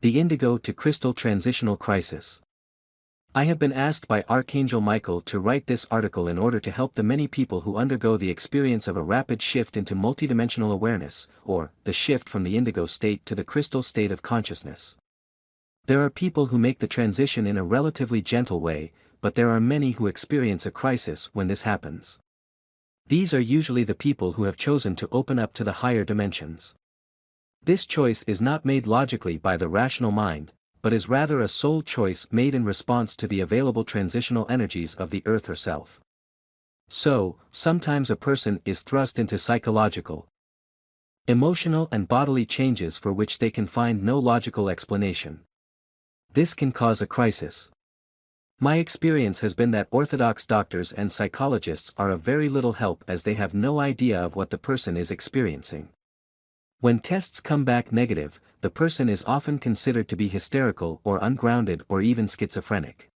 The Indigo to Crystal Transitional Crisis. I have been asked by Archangel Michael to write this article in order to help the many people who undergo the experience of a rapid shift into multidimensional awareness, or the shift from the indigo state to the crystal state of consciousness. There are people who make the transition in a relatively gentle way, but there are many who experience a crisis when this happens. These are usually the people who have chosen to open up to the higher dimensions. This choice is not made logically by the rational mind, but is rather a soul choice made in response to the available transitional energies of the earth herself. So, sometimes a person is thrust into psychological, emotional and bodily changes for which they can find no logical explanation. This can cause a crisis. My experience has been that orthodox doctors and psychologists are of very little help as they have no idea of what the person is experiencing. When tests come back negative, the person is often considered to be hysterical or ungrounded or even schizophrenic.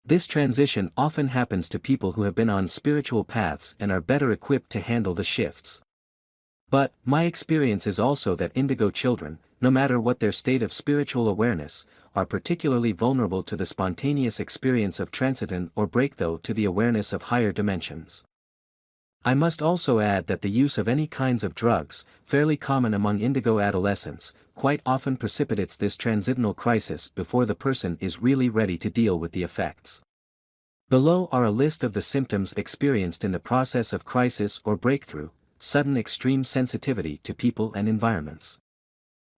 This transition often happens to people who have been on spiritual paths and are better equipped to handle the shifts. But, my experience is also that indigo children, no matter what their state of spiritual awareness, are particularly vulnerable to the spontaneous experience of transition or breakthrough to the awareness of higher dimensions. I must also add that the use of any kinds of drugs, fairly common among indigo adolescents, quite often precipitates this transitional crisis before the person is really ready to deal with the effects. Below are a list of the symptoms experienced in the process of crisis or breakthrough: sudden extreme sensitivity to people and environments.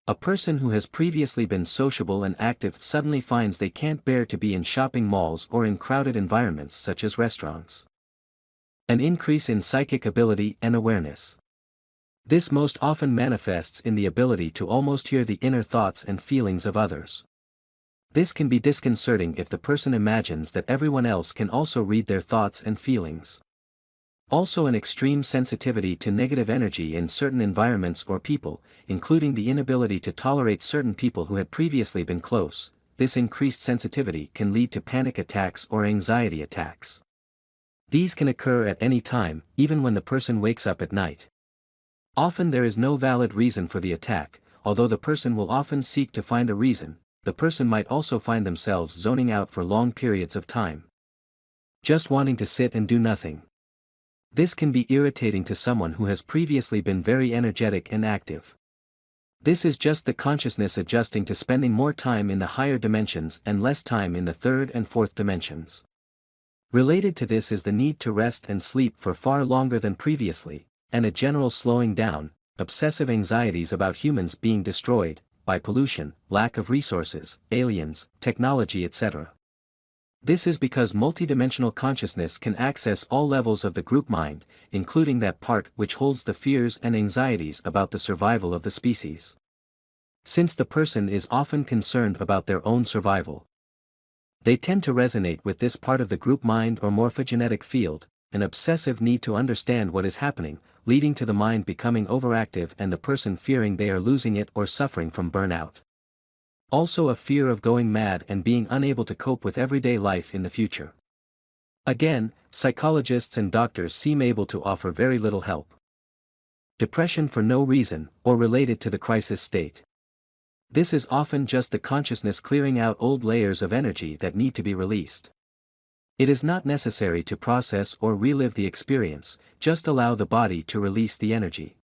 A person who has previously been sociable and active suddenly finds they can't bear to be in shopping malls or in crowded environments such as restaurants. An increase in psychic ability and awareness. This most often manifests in the ability to almost hear the inner thoughts and feelings of others. This can be disconcerting if the person imagines that everyone else can also read their thoughts and feelings. Also, an extreme sensitivity to negative energy in certain environments or people, including the inability to tolerate certain people who had previously been close. This increased sensitivity can lead to panic attacks or anxiety attacks. These can occur at any time, even when the person wakes up at night. Often there is no valid reason for the attack, although the person will often seek to find a reason. The person might also find themselves zoning out for long periods of time, just wanting to sit and do nothing. This can be irritating to someone who has previously been very energetic and active. This is just the consciousness adjusting to spending more time in the higher dimensions and less time in the third and fourth dimensions. Related to this is the need to rest and sleep for far longer than previously, and a general slowing down, obsessive anxieties about humans being destroyed, by pollution, lack of resources, aliens, technology, etc. This is because multidimensional consciousness can access all levels of the group mind, including that part which holds the fears and anxieties about the survival of the species. Since the person is often concerned about their own survival, they tend to resonate with this part of the group mind or morphogenetic field, an obsessive need to understand what is happening, leading to the mind becoming overactive and the person fearing they are losing it or suffering from burnout. Also, a fear of going mad and being unable to cope with everyday life in the future. Again, psychologists and doctors seem able to offer very little help. Depression for no reason, or related to the crisis state. This is often just the consciousness clearing out old layers of energy that need to be released. It is not necessary to process or relive the experience, just allow the body to release the energy.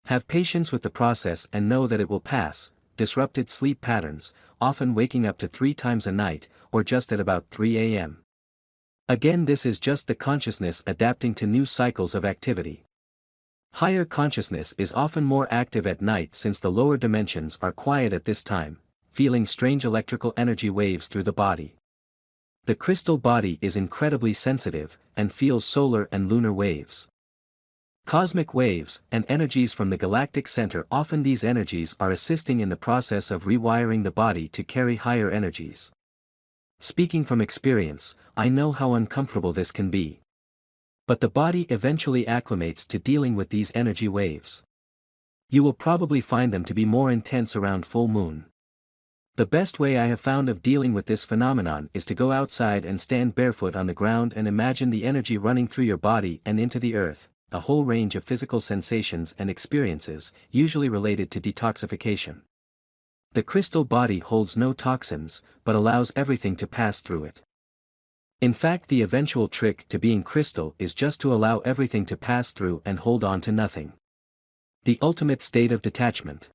Have patience with the process and know that it will pass. Disrupted sleep patterns, often waking up to 3 times a night, or just at about 3 a.m. Again, this is just the consciousness adapting to new cycles of activity. Higher consciousness is often more active at night since the lower dimensions are quiet at this time, feeling strange electrical energy waves through the body. The crystal body is incredibly sensitive, and feels solar and lunar waves, cosmic waves, and energies from the galactic center. Often these energies are assisting in the process of rewiring the body to carry higher energies. Speaking from experience, I know how uncomfortable this can be. But the body eventually acclimates to dealing with these energy waves. You will probably find them to be more intense around full moon. The best way I have found of dealing with this phenomenon is to go outside and stand barefoot on the ground and imagine the energy running through your body and into the earth, a whole range of physical sensations and experiences, usually related to detoxification. The crystal body holds no toxins, but allows everything to pass through it. In fact, the eventual trick to being crystal is just to allow everything to pass through and hold on to nothing. The ultimate state of detachment.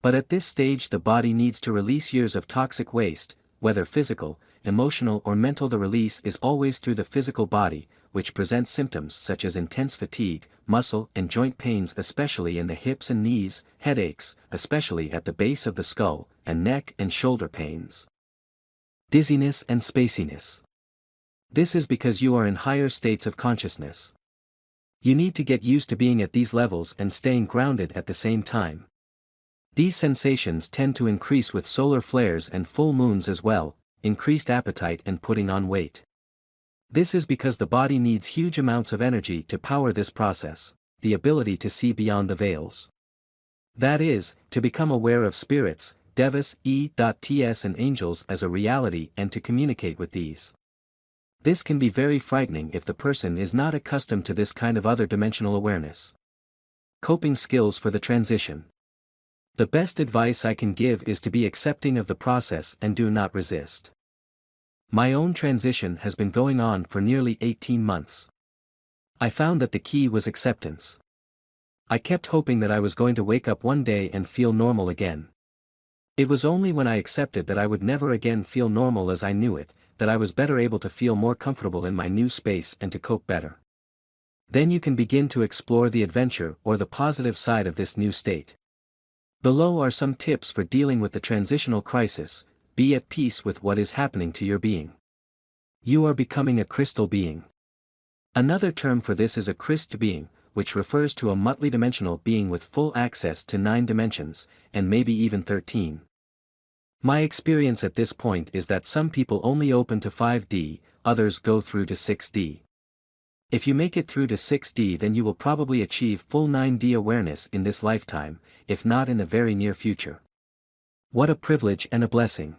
But at this stage the body needs to release years of toxic waste, whether physical, emotional or mental. The release is always through the physical body, which presents symptoms such as intense fatigue, muscle and joint pains especially in the hips and knees, headaches, especially at the base of the skull, and neck and shoulder pains. Dizziness and spaciness. This is because you are in higher states of consciousness. You need to get used to being at these levels and staying grounded at the same time. These sensations tend to increase with solar flares and full moons as well, increased appetite and putting on weight. This is because the body needs huge amounts of energy to power this process, the ability to see beyond the veils. That is, to become aware of spirits, devas, e.ts and angels as a reality and to communicate with these. This can be very frightening if the person is not accustomed to this kind of other dimensional awareness. Coping skills for the transition. The best advice I can give is to be accepting of the process and do not resist. My own transition has been going on for nearly 18 months. I found that the key was acceptance. I kept hoping that I was going to wake up one day and feel normal again. It was only when I accepted that I would never again feel normal as I knew it, that I was better able to feel more comfortable in my new space and to cope better. Then you can begin to explore the adventure or the positive side of this new state. Below are some tips for dealing with the transitional crisis. Be at peace with what is happening to your being. You are becoming a crystal being. Another term for this is a Christ being, which refers to a multidimensional being with full access to 9 dimensions, and maybe even 13. My experience at this point is that some people only open to 5D, others go through to 6D. If you make it through to 6D, then you will probably achieve full 9D awareness in this lifetime, if not in the very near future. What a privilege and a blessing.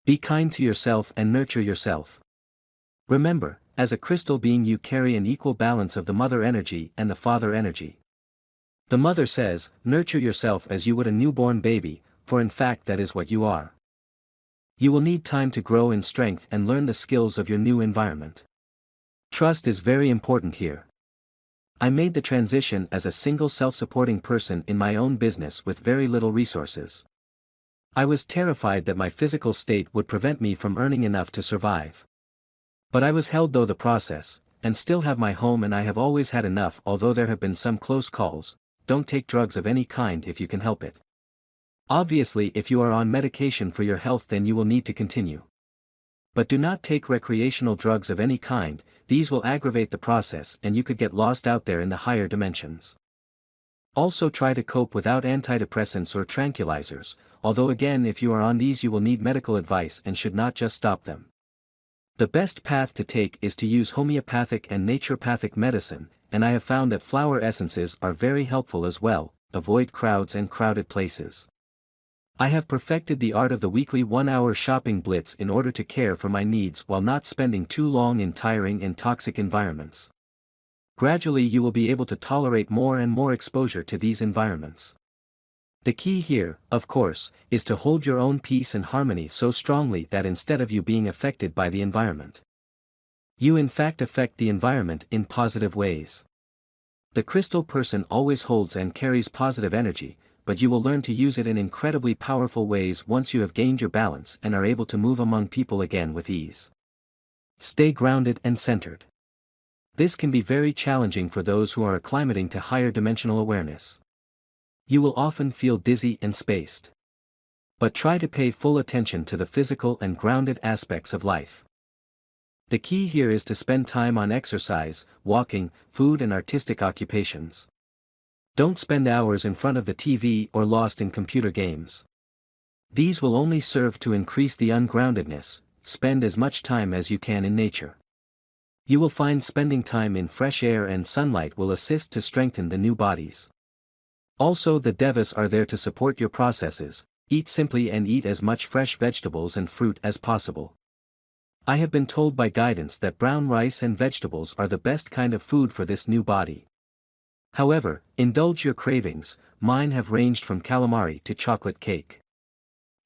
Be kind to yourself and nurture yourself. Remember, as a crystal being you carry an equal balance of the mother energy and the father energy. The mother says, nurture yourself as you would a newborn baby, for in fact that is what you are. You will need time to grow in strength and learn the skills of your new environment. Trust is very important here. I made the transition as a single self-supporting person in my own business with very little resources. I was terrified that my physical state would prevent me from earning enough to survive. But I was held through the process, and still have my home, and I have always had enough, although there have been some close calls. Don't take drugs of any kind if you can help it. Obviously, if you are on medication for your health, then you will need to continue. But do not take recreational drugs of any kind, these will aggravate the process and you could get lost out there in the higher dimensions. Also try to cope without antidepressants or tranquilizers, although again if you are on these you will need medical advice and should not just stop them. The best path to take is to use homeopathic and naturopathic medicine, and I have found that flower essences are very helpful as well. Avoid crowds and crowded places. I have perfected the art of the weekly 1-hour shopping blitz in order to care for my needs while not spending too long in tiring and toxic environments. Gradually you will be able to tolerate more and more exposure to these environments. The key here, of course, is to hold your own peace and harmony so strongly that instead of you being affected by the environment, you in fact affect the environment in positive ways. The crystal person always holds and carries positive energy, but you will learn to use it in incredibly powerful ways once you have gained your balance and are able to move among people again with ease. Stay grounded and centered. This can be very challenging for those who are acclimating to higher dimensional awareness. You will often feel dizzy and spaced. But try to pay full attention to the physical and grounded aspects of life. The key here is to spend time on exercise, walking, food and artistic occupations. Don't spend hours in front of the TV or lost in computer games. These will only serve to increase the ungroundedness. Spend as much time as you can in nature. You will find spending time in fresh air and sunlight will assist to strengthen the new bodies. Also, the devas are there to support your processes. Eat simply and eat as much fresh vegetables and fruit as possible. I have been told by guidance that brown rice and vegetables are the best kind of food for this new body. However, indulge your cravings. Mine have ranged from calamari to chocolate cake.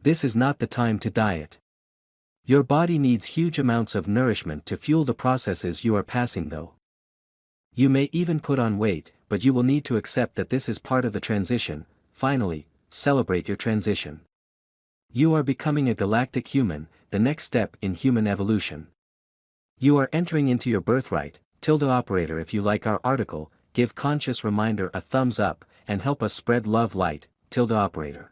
This is not the time to diet. Your body needs huge amounts of nourishment to fuel the processes you are passing though. You may even put on weight, but you will need to accept that this is part of the transition. Finally, celebrate your transition. You are becoming a galactic human, the next step in human evolution. You are entering into your birthright. Operator, if you like our article, give conscious reminder a thumbs up, and help us spread love light. Operator.